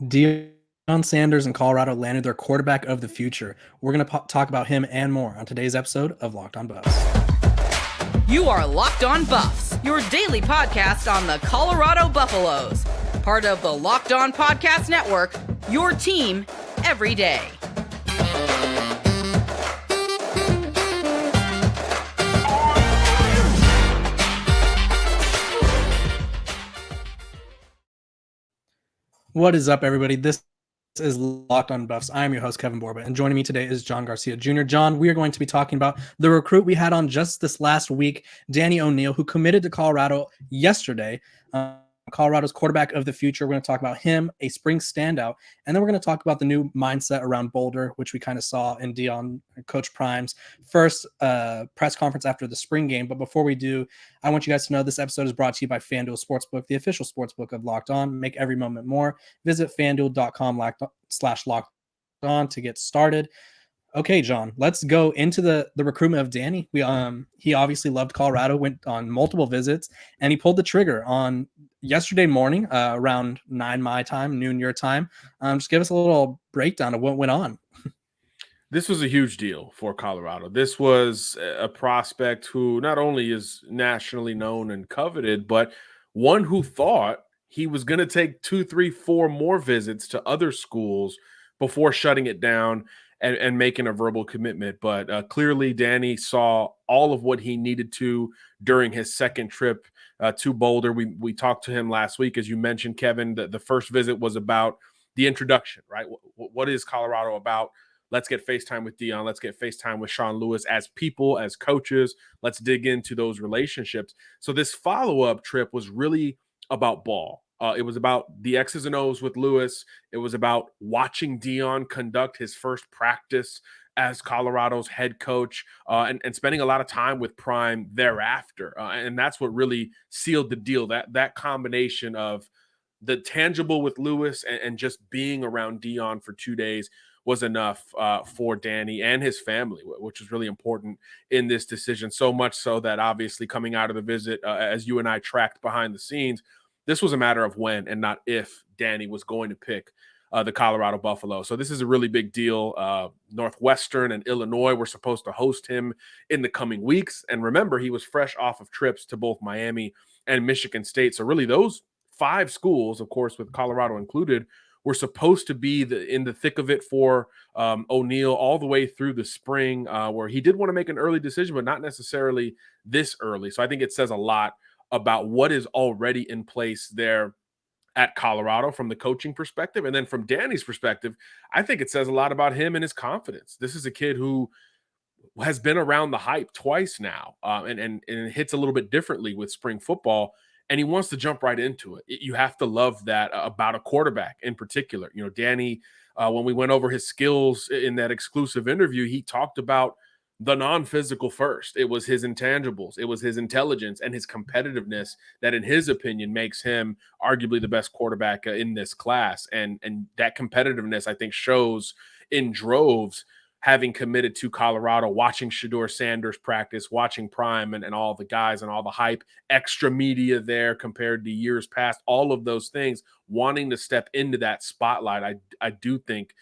Deion Sanders and Colorado landed their quarterback of the future. We're going to talk about him and more on today's episode of Locked On Buffs. You are Locked On Buffs, your daily podcast on the Colorado Buffaloes. Part of the Locked On Podcast Network, your team every day. What is up, everybody? This is Locked On Buffs. I am your host, Kevin Borba, and joining me today is John Garcia Jr. John, we are going to be talking about the recruit we had on just this last week, Danny O'Neil, who committed to Colorado yesterday. Colorado's quarterback of the future. We're going to talk about him, a spring standout, and then we're going to talk about the new mindset around Boulder, which we kind of saw in Deion, Coach Prime's first press conference after the spring game. But before we do, I want you guys to know this episode is brought to you by FanDuel Sportsbook, the official sportsbook of Locked On. Make every moment more. Visit FanDuel.com/Locked On to get started. Okay, John, let's go into the recruitment of Danny. He obviously loved Colorado, went on multiple visits, and he pulled the trigger on yesterday morning around 9 my time, noon your time. Just give us a little breakdown of what went on. This was a huge deal for Colorado. This was a prospect who not only is nationally known and coveted, but one who thought he was going to take 2, 3, 4 more visits to other schools before shutting it down and making a verbal commitment. But clearly, Danny saw all of what he needed to during his second trip to Boulder. We talked to him last week, as you mentioned, Kevin. The first visit was about the introduction, right? What is Colorado about? Let's get FaceTime with Deion. Let's get FaceTime with Sean Lewis as people, as coaches. Let's dig into those relationships. So this follow-up trip was really about ball. It was about the X's and O's with Lewis. It was about watching Deion conduct his first practice as Colorado's head coach and spending a lot of time with Prime thereafter. And that's what really sealed the deal, that combination of the tangible with Lewis and just being around Deion for 2 days was enough for Danny and his family, which was really important in this decision. So much so that obviously coming out of the visit, as you and I tracked behind the scenes, this was a matter of when and not if Danny was going to pick the Colorado Buffalo. So this is a really big deal. Northwestern and Illinois were supposed to host him in the coming weeks. And remember, he was fresh off of trips to both Miami and Michigan State. So really those 5 schools, of course, with Colorado included, were supposed to be in the thick of it for O'Neil all the way through the spring, where he did want to make an early decision, but not necessarily this early. So I think it says a lot about what is already in place there at Colorado from the coaching perspective. And then from Danny's perspective, I think it says a lot about him and his confidence. This is a kid who has been around the hype twice now and it hits a little bit differently with spring football. And he wants to jump right into it. You have to love that about a quarterback in particular. You know, Danny, when we went over his skills in that exclusive interview, he talked about the non-physical first. It was his intangibles. It was his intelligence and his competitiveness that, in his opinion, makes him arguably the best quarterback in this class. And that competitiveness, I think, shows in droves, having committed to Colorado, watching Shedeur Sanders practice, watching Prime and all the guys and all the hype, extra media there compared to years past, all of those things, wanting to step into that spotlight, I do think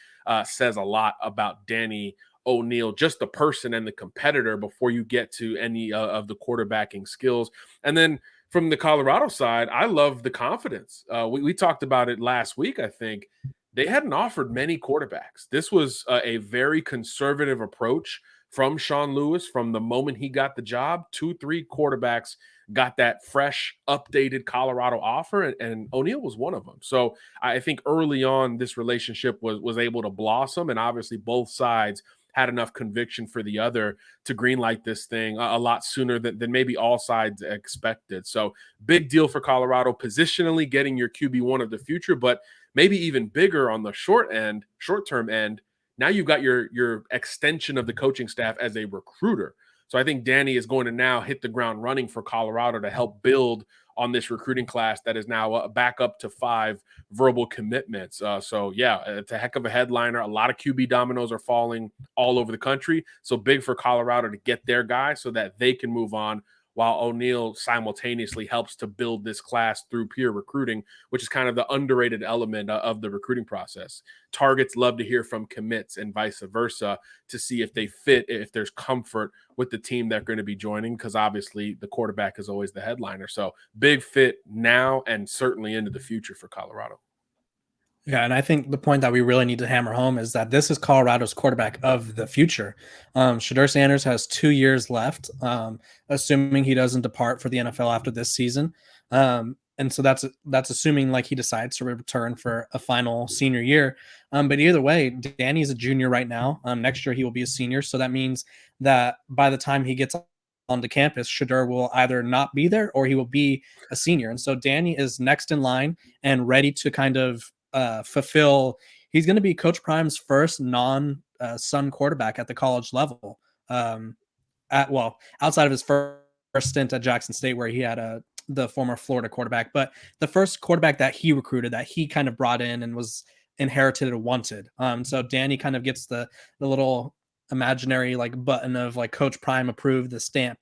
says a lot about Danny O'Neil, just the person and the competitor before you get to any of the quarterbacking skills. And then from the Colorado side, I love the confidence. We talked about it last week, I think. They hadn't offered many quarterbacks. This was a very conservative approach from Sean Lewis from the moment he got the job. 2, 3 quarterbacks got that fresh, updated Colorado offer, and O'Neil was one of them. So I think early on, this relationship was able to blossom, and obviously both sides had enough conviction for the other to greenlight this thing a lot sooner than maybe all sides expected. So big deal for Colorado, positionally getting your QB1 of the future, but maybe even bigger on the short-term end. Now you've got your extension of the coaching staff as a recruiter. So I think Danny is going to now hit the ground running for Colorado to help build on this recruiting class that is now back up to 5 verbal commitments. So yeah, it's a heck of a headliner. A lot of QB dominoes are falling all over the country. So big for Colorado to get their guy so that they can move on while O'Neal simultaneously helps to build this class through peer recruiting, which is kind of the underrated element of the recruiting process. Targets love to hear from commits and vice versa to see if they fit, if there's comfort with the team they're going to be joining, because obviously the quarterback is always the headliner. So big fit now and certainly into the future for Colorado. Yeah, and I think the point that we really need to hammer home is that this is Colorado's quarterback of the future. Shedeur Sanders has 2 years left, assuming he doesn't depart for the NFL after this season. And so that's assuming like he decides to return for a final senior year. But either way, Danny's a junior right now. Next year he will be a senior, so that means that by the time he gets onto campus, Shedeur will either not be there or he will be a senior. And so Danny is next in line and ready to kind of fulfill. He's going to be Coach Prime's first non-son quarterback at the college level. Outside of his first stint at Jackson State, where he had the former Florida quarterback, but the first quarterback that he recruited, that he kind of brought in and was inherited and wanted. So Danny kind of gets the little imaginary like button of like Coach Prime approved, the stamp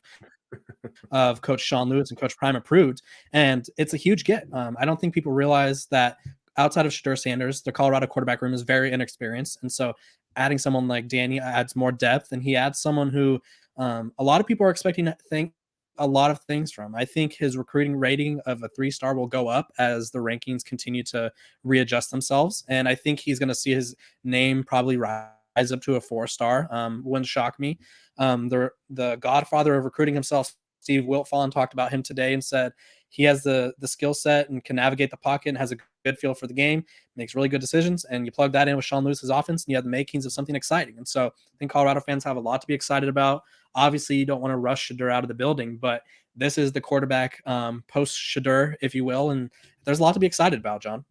of Coach Sean Lewis and Coach Prime approved, and it's a huge get. I don't think people realize that outside of Shedeur Sanders, the Colorado quarterback room is very inexperienced, and so adding someone like Danny adds more depth, and he adds someone who a lot of people are expecting to think a lot of things from. I think his recruiting rating of a 3-star will go up as the rankings continue to readjust themselves, and I think he's going to see his name probably rise up to a 4-star. Wouldn't shock me. The godfather of recruiting himself, Steve Wiltfong, talked about him today and said he has the skill set and can navigate the pocket and has a good feel for the game, makes really good decisions, and you plug that in with Sean Lewis's offense and you have the makings of something exciting. And so I think Colorado fans have a lot to be excited about. Obviously, you don't want to rush Shedeur out of the building, but this is the quarterback post Shedeur, if you will, and there's a lot to be excited about, John.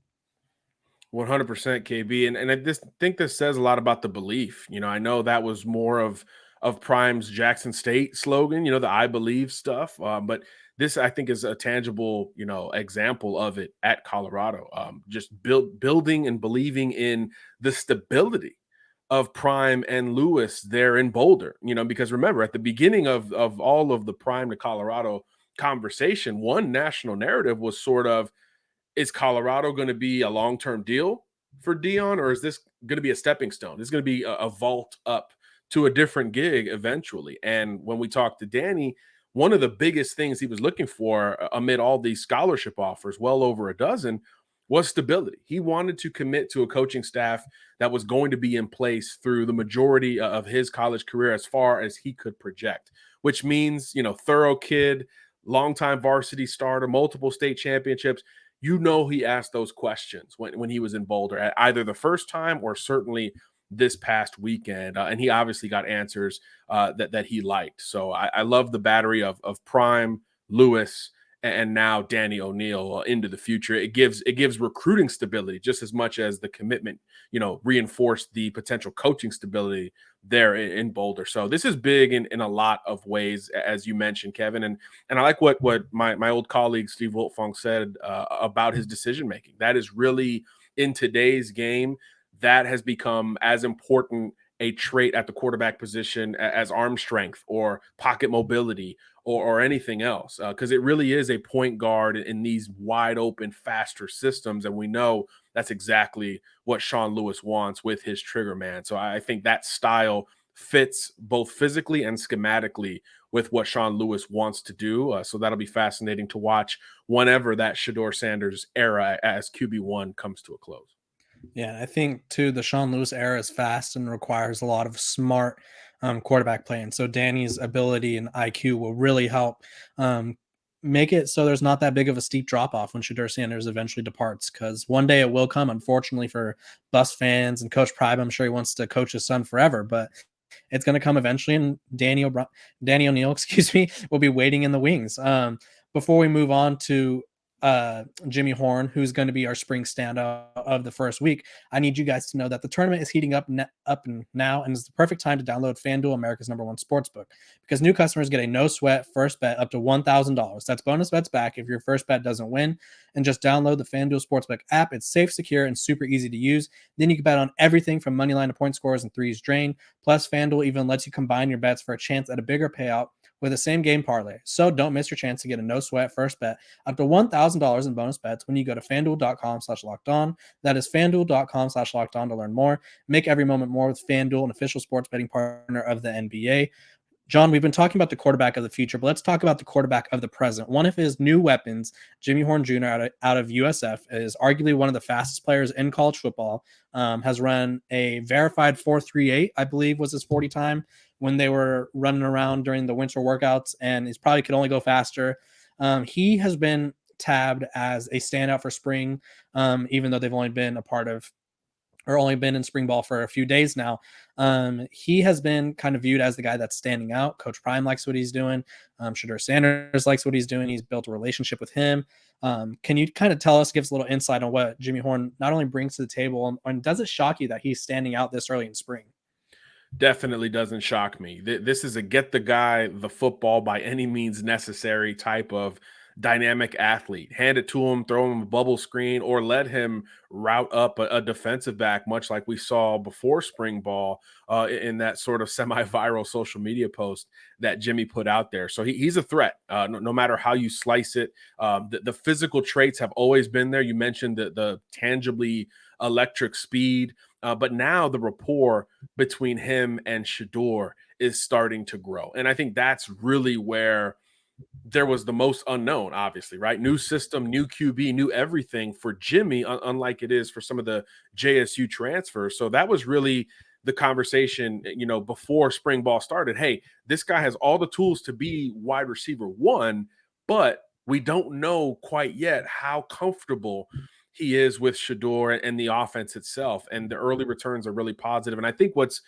100% KB. And I just think this says a lot about the belief. I know that was more of Prime's Jackson State slogan, the I believe stuff. But this, I think, is a tangible, example of it at Colorado. Just building and believing in the stability of Prime and Lewis there in Boulder, because remember, at the beginning of all of the Prime to Colorado conversation, one national narrative was sort of, is Colorado going to be a long-term deal for Deion, or is this going to be a stepping stone? This is going to be a vault up to a different gig eventually. And when we talked to Danny, one of the biggest things he was looking for amid all these scholarship offers, well over a dozen, was stability. He wanted to commit to a coaching staff that was going to be in place through the majority of his college career as far as he could project, which means, thorough kid, longtime varsity starter, multiple state championships. He asked those questions when he was in Boulder, at either the first time or certainly this past weekend. And he obviously got answers that he liked. So I love the battery of Prime, Lewis, and now Danny O'Neal into the future. It gives recruiting stability just as much as the commitment, reinforced the potential coaching stability there in Boulder. So this is big in a lot of ways, as you mentioned, Kevin. And I like what my old colleague Steve Wiltfong said about his decision making. That is really, in today's game, that has become as important a trait at the quarterback position as arm strength or pocket mobility or anything else, because it really is a point guard in these wide open, faster systems. And we know that's exactly what Sean Lewis wants with his trigger man. So I think that style fits both physically and schematically with what Sean Lewis wants to do. So that'll be fascinating to watch whenever that Shedeur Sanders era as QB1 comes to a close. Yeah, I think too the Sean Lewis era is fast and requires a lot of smart quarterback play, and so Danny's ability and IQ will really help make it so there's not that big of a steep drop off when Shedeur Sanders eventually departs. Because one day it will come, unfortunately for Bus fans and Coach Prime. I'm sure he wants to coach his son forever, but it's going to come eventually, and Danny O'Neal, will be waiting in the wings. Before we move on to Jimmy Horn, who's going to be our spring standout of the first week, I need you guys to know that the tournament is heating up and now, and it's the perfect time to download FanDuel, America's #1 sportsbook, because new customers get a no sweat first bet up to $1,000. That's bonus bets back if your first bet doesn't win. And just download the FanDuel Sportsbook app. It's safe, secure, and super easy to use. Then you can bet on everything from money line to point scores and threes drained. Plus, FanDuel even lets you combine your bets for a chance at a bigger payout with a same game parlay. So don't miss your chance to get a no sweat first bet up to $1,000 in bonus bets when you go to fanduel.com/lockedon. That is fanduel.com/lockedon to learn more. Make every moment more with FanDuel, an official sports betting partner of the NBA. John, we've been talking about the quarterback of the future, but let's talk about the quarterback of the present. One of his new weapons, Jimmy Horn Jr. out of USF, is arguably one of the fastest players in college football. Has run a verified 4.38, I believe was his 40 time when they were running around during the winter workouts, and he's probably could only go faster. He has been tabbed as a standout for spring, even though they've only been in spring ball for a few days now. He has been kind of viewed as the guy that's standing out. Coach Prime likes what he's doing. Shedeur Sanders likes what he's doing. He's built a relationship with him. Can you kind of give us a little insight on what Jimmy Horn not only brings to the table, and does it shock you that he's standing out this early in spring? Definitely doesn't shock me. This is a get the guy the football by any means necessary type of dynamic athlete. Hand it to him, throw him a bubble screen, or let him route up a defensive back, much like we saw before spring ball in that sort of semi-viral social media post that Jimmy put out there. So he's a threat, no matter how you slice it. The physical traits have always been there. You mentioned the tangibly electric speed. But now the rapport between him and Shedeur is starting to grow. And I think that's really where there was the most unknown, obviously, right? New system, new QB, new everything for Jimmy, unlike it is for some of the JSU transfers. So that was really the conversation, before spring ball started. Hey, this guy has all the tools to be wide receiver one, but we don't know quite yet how comfortable he is with Shedeur and the offense itself. And the early returns are really positive. And I think what's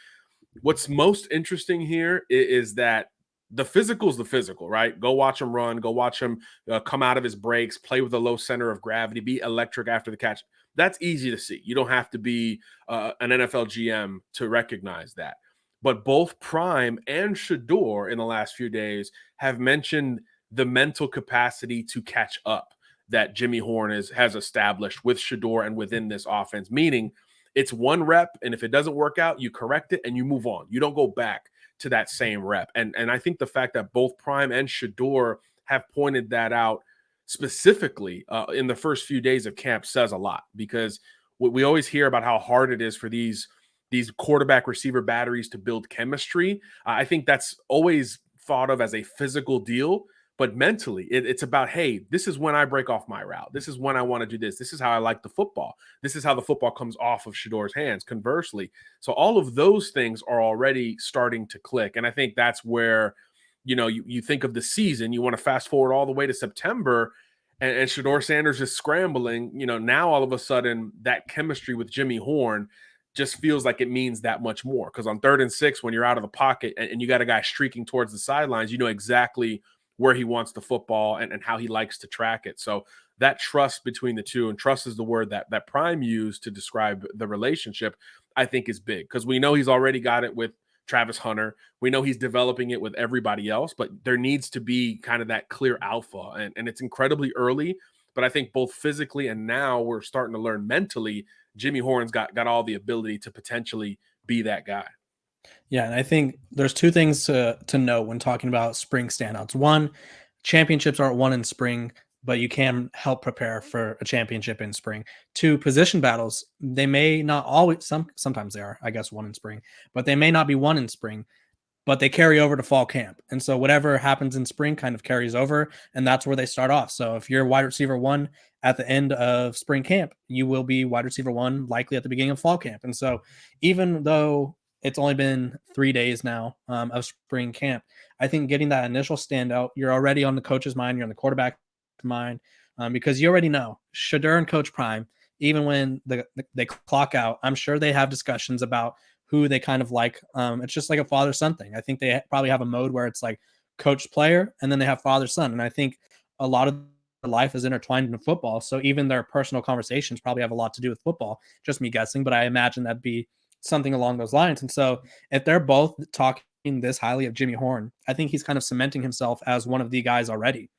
most interesting here is that the physical is the physical, right? Go watch him run, go watch him come out of his breaks, play with a low center of gravity, be electric after the catch. That's easy to see. You don't have to be an NFL GM to recognize that. But both Prime and Shedeur in the last few days have mentioned the mental capacity to catch up that Jimmy Horn has established with Shedeur and within this offense, meaning it's one rep, and if it doesn't work out, you correct it and you move on. You don't go back to that same rep. And I think the fact that both Prime and Shedeur have pointed that out specifically in the first few days of camp says a lot, because we always hear about how hard it is for these quarterback receiver batteries to build chemistry. I think that's always thought of as a physical deal. But mentally, it's about, hey, this is when I break off my route. This is when I want to do this. This is how I like the football. This is how the football comes off of Shedeur's hands, conversely. So all of those things are already starting to click. And I think that's where, you think of the season. You want to fast forward all the way to September, and Shedeur Sanders is scrambling. Now all of a sudden that chemistry with Jimmy Horn just feels like it means that much more. Because on 3rd and 6, when you're out of the pocket and you got a guy streaking towards the sidelines, you know exactly where he wants the football and how he likes to track it. So that trust between the two, and trust is the word that Prime used to describe the relationship, I think is big, because we know he's already got it with Travis Hunter. We know he's developing it with everybody else, but there needs to be kind of that clear alpha. And it's incredibly early, but I think both physically and now we're starting to learn mentally, Jimmy Horn's got all the ability to potentially be that guy. Yeah, and I think there's two things to know when talking about spring standouts. One, championships aren't won in spring, but you can help prepare for a championship in spring. Two, position battles, they may not always, sometimes they are, I guess, won in spring, but they may not be won in spring, but they carry over to fall camp. And so whatever happens in spring kind of carries over, and that's where they start off. So if you're wide receiver one at the end of spring camp, you will be wide receiver one likely at the beginning of fall camp. And so even though it's only been 3 days now of spring camp, I think getting that initial standout, you're already on the coach's mind, you're on the quarterback's mind, because you already know Shedeur and Coach Prime, even when they clock out, I'm sure they have discussions about who they kind of like. It's just like a father-son thing. I think they probably have a mode where it's like coach player, and then they have father-son. And I think a lot of their life is intertwined in football. So even their personal conversations probably have a lot to do with football. Just me guessing, but I imagine that'd be something along those lines. And so if they're both talking this highly of Jimmy Horn, I think he's kind of cementing himself as one of the guys already.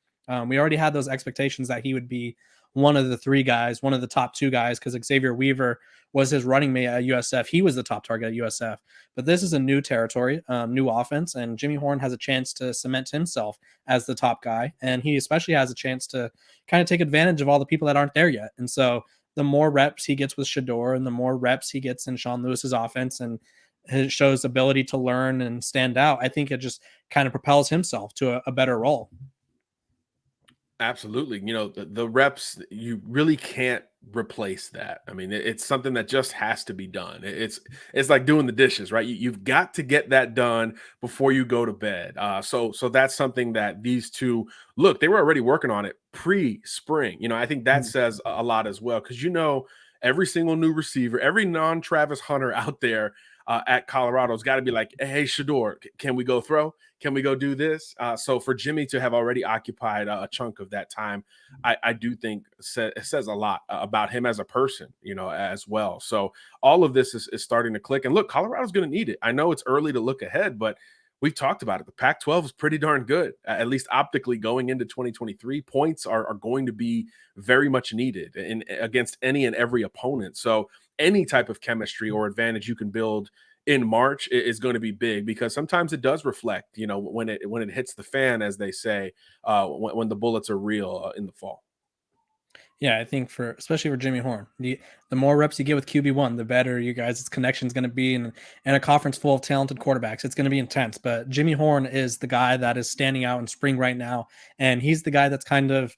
We already had those expectations that he would be one of the three guys, one of the top two guys, because Xavier Weaver was his running mate at USF. He was the top target at USF. But this is a new territory, new offense, and Jimmy Horn has a chance to cement himself as the top guy. And he especially has a chance to kind of take advantage of all the people that aren't there yet. And so the more reps he gets with Shedeur and the more reps he gets in Sean Lewis's offense and his shows ability to learn and stand out, I think it just kind of propels himself to a better role. Absolutely. The reps, you really can't replace that. I mean, it's something that just has to be done. It's like doing the dishes, right? You've got to get that done before you go to bed. So that's something that these two, look, they were already working on it pre-spring. I think that says a lot as well, because every single new receiver, every non-Travis Hunter out there at Colorado's got to be like, hey, Shedeur, can we go throw? Can we go do this? So for Jimmy to have already occupied a chunk of that time, I do think it says a lot about him as a person, as well. So all of this is starting to click. And look, Colorado's going to need it. I know it's early to look ahead, but we've talked about it. The Pac-12 is pretty darn good, at least optically going into 2023. Points are going to be very much needed against any and every opponent. So any type of chemistry or advantage you can build in March is going to be big, because sometimes it does reflect, when it hits the fan, as they say, when the bullets are real in the fall. Yeah, I think especially for Jimmy Horn, the more reps you get with QB1, the better you guys' connection is going to be. And in a conference full of talented quarterbacks, it's going to be intense. But Jimmy Horn is the guy that is standing out in spring right now. And he's the guy that's kind of,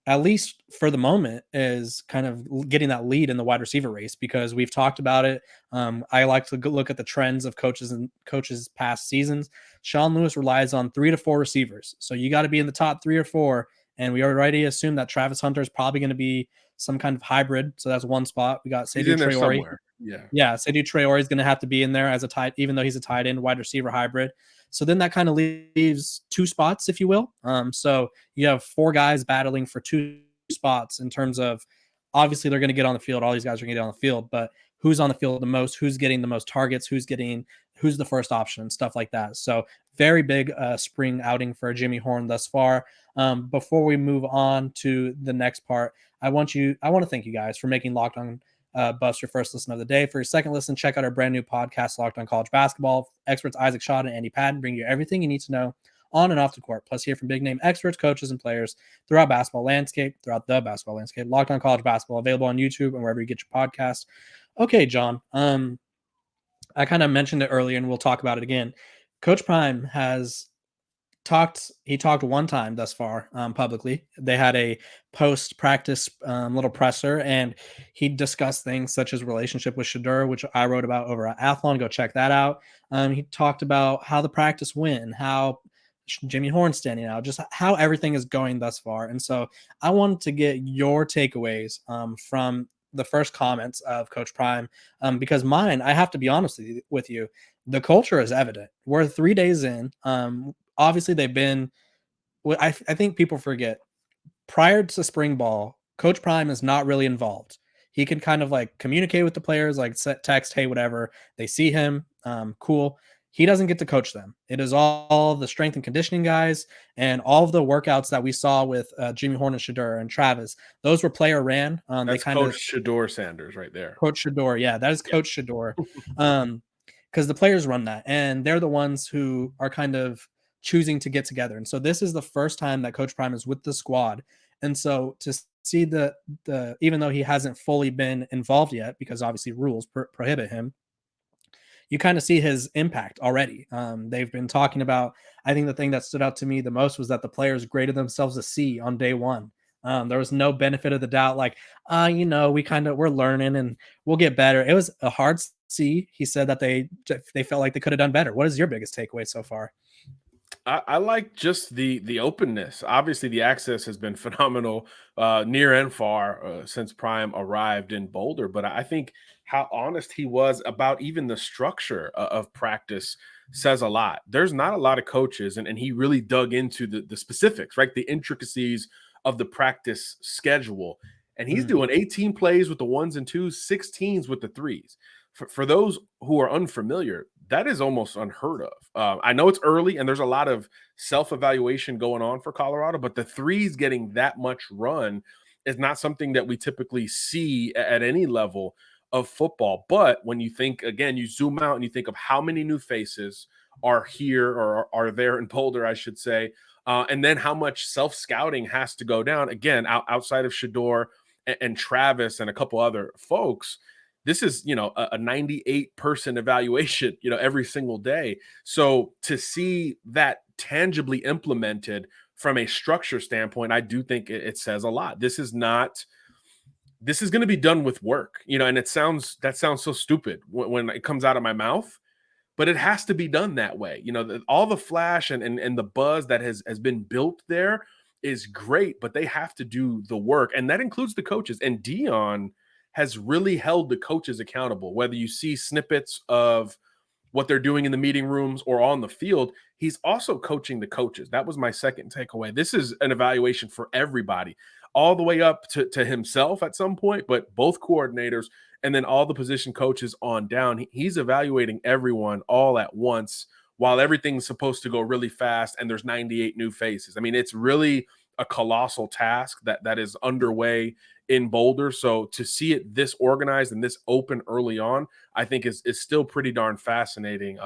at least for the moment, is kind of getting that lead in the wide receiver race, because we've talked about it. I like to look at the trends of coaches past seasons. Sean Lewis relies on 3 to 4 receivers. So you got to be in the top 3 or 4. And we already assume that Travis Hunter is probably going to be some kind of hybrid. So that's one spot. We got Shedeur Traore. Yeah, Shedeur Traore is going to have to be in there as a tight, even though he's a tight end wide receiver hybrid. So then that kind of leaves 2 spots, if you will. So you have 4 guys battling for 2 spots in terms of, obviously they're going to get on the field. All these guys are going to get on the field, but who's on the field the most, who's getting the most targets, who's the first option, stuff like that. So very big spring outing for Jimmy Horn thus far. Before we move on to the next part, I want to thank you guys for making Locked On Buffs your first listen of the day. For your second listen, check out our brand new podcast, Locked On College Basketball. Experts Isaac Schott and Andy Patton bring you everything you need to know on and off the court, plus hear from big name experts, coaches, and players throughout the basketball landscape. Locked On College Basketball, available on YouTube and wherever you get your podcast. Okay, John. I kind of mentioned it earlier, and we'll talk about it again. Coach Prime has talked. He talked one time thus far publicly. They had a post-practice little presser, and he discussed things such as relationship with Shedeur, which I wrote about over at Athlon. Go check that out. He talked about how the practice went, how Jimmy Horn standing out, just how everything is going thus far. And so I wanted to get your takeaways from the first comments of Coach Prime, because mine, I have to be honest with you, the culture is evident. We're 3 days in. Obviously, they've been. I think people forget, prior to spring ball, Coach Prime is not really involved. He can kind of like communicate with the players, like text, hey, whatever. They see him, cool. He doesn't get to coach them. It is all the strength and conditioning guys, and all of the workouts that we saw with Jimmy Horn and Shedeur and Travis. Those were player ran. That's they kind Coach Shedeur Sanders right there. Coach Shedeur, yeah, that is Coach Shedeur. Because the players run that, and they're the ones who are kind of choosing to get together. And so this is the first time that Coach Prime is with the squad. And so to see the even though he hasn't fully been involved yet, because obviously rules prohibit him, you kind of see his impact already. They've been talking about, I think the thing that stood out to me the most was that the players graded themselves a C on day one. There was no benefit of the doubt. Like, we're learning and we'll get better. It was a hard C. He said that they felt like they could have done better. What is your biggest takeaway so far? I like just the openness. Obviously, the access has been phenomenal near and far since Prime arrived in Boulder. But I think how honest he was about even the structure of practice says a lot. There's not a lot of coaches, and he really dug into the specifics, right? The intricacies of the practice schedule. And he's doing 18 plays with the 1s and 2s, 16s with the 3s. For those who are unfamiliar, that is almost unheard of. I know it's early and there's a lot of self-evaluation going on for Colorado, but the 3s getting that much run is not something that we typically see at any level of football. But when you think, again, you zoom out and you think of how many new faces are here or are there in Boulder, I should say, and then how much self-scouting has to go down, again, outside of Shedeur and Travis and a couple other folks. This is, a 98 person evaluation, every single day. So to see that tangibly implemented from a structure standpoint, I do think it says a lot. This is going to be done with work, and that sounds so stupid when it comes out of my mouth, but it has to be done that way. All the flash and the buzz that has been built there is great, but they have to do the work, and that includes the coaches. And Deion has really held the coaches accountable, whether you see snippets of what they're doing in the meeting rooms or on the field. He's also coaching the coaches. That was my second takeaway. This is an evaluation for everybody, all the way up to himself at some point, but both coordinators and then all the position coaches on down. He's evaluating everyone all at once while everything's supposed to go really fast and there's 98 new faces. I mean, it's really a colossal task that is underway in Boulder. So to see it this organized and this open early on, I think is still pretty darn fascinating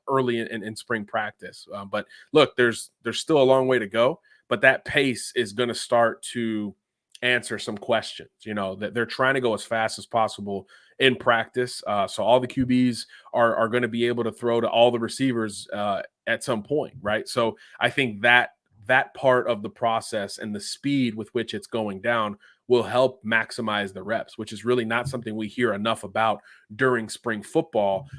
early in spring practice. But look, there's still a long way to go, but that pace is going to start to answer some questions, that they're trying to go as fast as possible in practice. So all the QBs are going to be able to throw to all the receivers at some point, right? So I think that part of the process and the speed with which it's going down will help maximize the reps, which is really not something we hear enough about during spring football.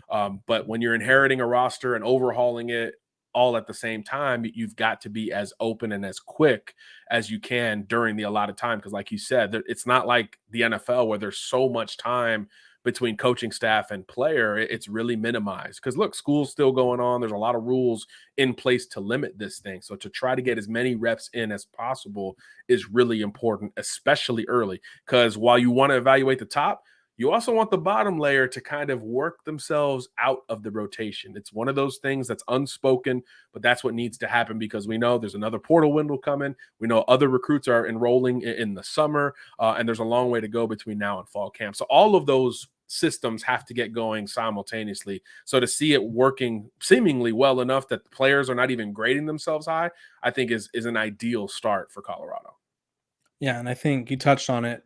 But when you're inheriting a roster and overhauling it all at the same time, you've got to be as open and as quick as you can during the allotted time. Because like you said, it's not like the NFL where there's so much time between coaching staff and player. It's really minimized because look, school's still going on. There's a lot of rules in place to limit this thing. So to try to get as many reps in as possible is really important, especially early, because while you want to evaluate the top, you also want the bottom layer to kind of work themselves out of the rotation. It's one of those things that's unspoken, but that's what needs to happen because we know there's another portal window coming. We know other recruits are enrolling in the summer, and there's a long way to go between now and fall camp. So all of those systems have to get going simultaneously. So to see it working seemingly well enough that the players are not even grading themselves high, I think is an ideal start for Colorado. Yeah, and I think you touched on it.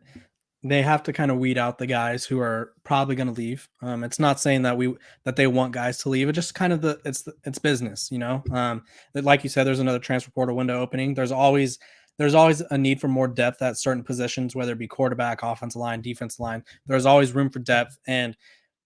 They have to kind of weed out the guys who are probably going to leave. It's not saying that they want guys to leave. It just kind of it's business, like you said, there's another transfer portal window opening. There's always a need for more depth at certain positions, whether it be quarterback, offensive line, defensive line. There's always room for depth. And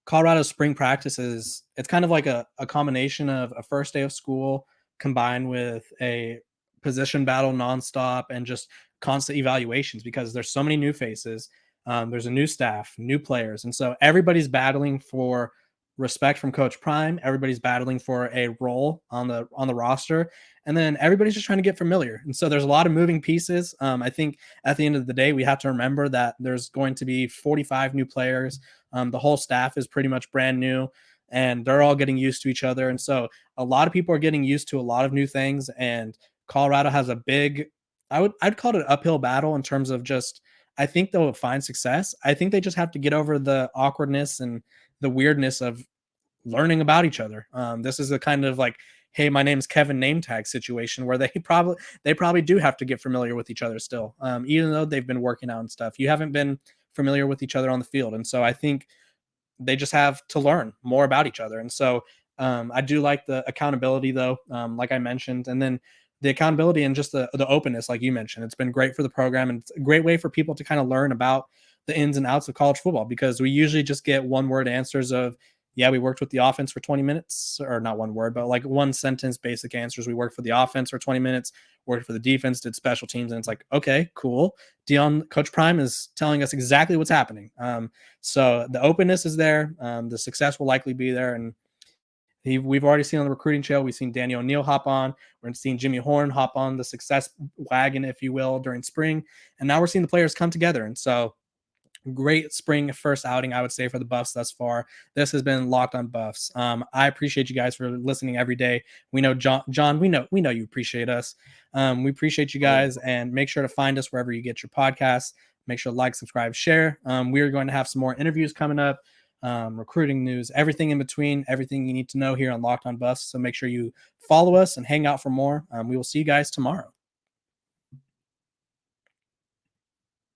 Colorado's spring practices, it's kind of like a combination of a first day of school combined with a position battle nonstop and just constant evaluations because there's so many new faces. There's a new staff, new players. And so everybody's battling for respect from Coach Prime. Everybody's battling for a role on the roster. And then everybody's just trying to get familiar. And so there's a lot of moving pieces. I think at the end of the day, we have to remember that there's going to be 45 new players. The whole staff is pretty much brand new and they're all getting used to each other. And so a lot of people are getting used to a lot of new things. And Colorado has a big, I'd call it an uphill battle in terms of just, I think they'll find success. I think they just have to get over the awkwardness and the weirdness of learning about each other. This is a kind of like, hey, my name's Kevin name tag situation where they probably do have to get familiar with each other still. Even though they've been working out and stuff, you haven't been familiar with each other on the field. And so I think they just have to learn more about each other. And so I do like the accountability though, like I mentioned, and then the accountability and just the openness, like you mentioned. It's been great for the program and it's a great way for people to kind of learn about the ins and outs of college football because we usually just get one word answers of, yeah, we worked with the offense for 20 minutes, or not one word, but like one sentence basic answers. We worked for the offense for 20 minutes, worked for the defense, did special teams. And it's like, okay, cool. Coach Prime is telling us exactly what's happening. So the openness is there. The success will likely be there. And we've already seen on the recruiting trail, we've seen Danny O'Neill hop on. We're seeing Jimmy Horn hop on the success wagon, if you will, during spring. And now we're seeing the players come together. And so great spring first outing, I would say, for the Buffs thus far. This has been Locked on Buffs. I appreciate you guys for listening every day. We know John, we know you appreciate us. We appreciate you guys, and make sure to find us wherever you get your podcasts. Make sure to like, subscribe, share. We are going to have some more interviews coming up, recruiting news, everything in between, everything you need to know here on Locked On Buffs. So make sure you follow us and hang out for more. We will see you guys tomorrow.